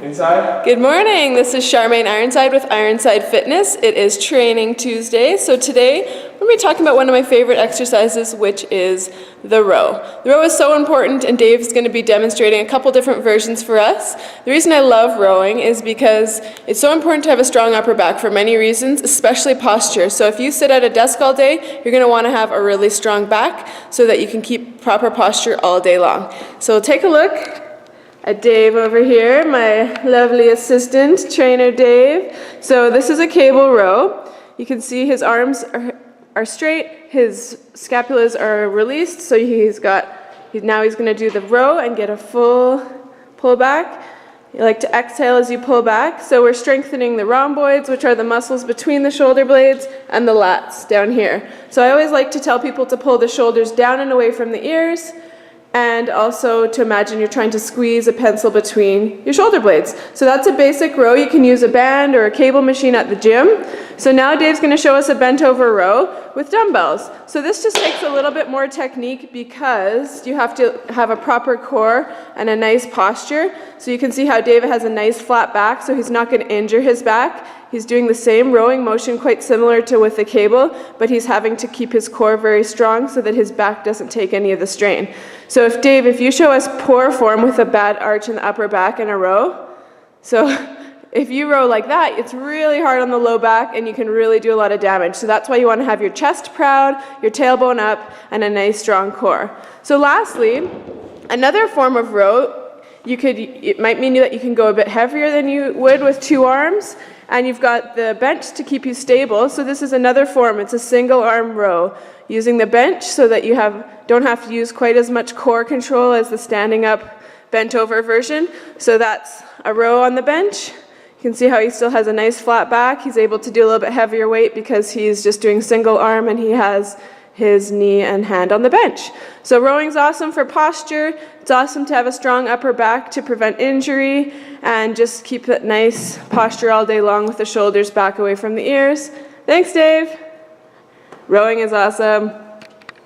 Inside? Good morning, this is Charmaine Ironside with Ironside Fitness. It is Training Tuesday, so today we're going to be talking about one of my favorite exercises, which is the row. The row is so important, and Dave's going to be demonstrating a couple different versions for us. The reason I love rowing is because it's so important to have a strong upper back for many reasons, especially posture. So if you sit at a desk all day, you're going to want to have a really strong back so that you can keep proper posture all day long. So take a look at Dave over here, my lovely assistant, trainer Dave. So this is a cable row. You can see his arms are straight, his scapulas are released, so now he's gonna do the row and get a full pull back. You like to exhale as you pull back. So we're strengthening the rhomboids, which are the muscles between the shoulder blades, and the lats down here. So I always like to tell people to pull the shoulders down and away from the ears, and also to imagine you're trying to squeeze a pencil between your shoulder blades. So that's a basic row. You can use a band or a cable machine at the gym. So now Dave's going to show us a bent over row with dumbbells. So this just takes a little bit more technique because you have to have a proper core and a nice posture. So you can see how Dave has a nice flat back, so he's not going to injure his back. He's doing the same rowing motion, quite similar to with the cable, but he's having to keep his core very strong so that his back doesn't take any of the strain. So Dave, if you show us poor form with a bad arch in the upper back in a row, so if you row like that, it's really hard on the low back and you can really do a lot of damage. So that's why you want to have your chest proud, your tailbone up, and a nice strong core. So lastly, another form of row, it might mean that you can go a bit heavier than you would with two arms, and you've got the bench to keep you stable. So this is another form. It's a single arm row using the bench so that you don't have to use quite as much core control as the standing up bent over version. So that's a row on the bench. You can see how he still has a nice flat back. He's able to do a little bit heavier weight because he's just doing single arm and he has his knee and hand on the bench. So rowing's awesome for posture. It's awesome to have a strong upper back to prevent injury and just keep that nice posture all day long with the shoulders back away from the ears. Thanks, Dave. Rowing is awesome.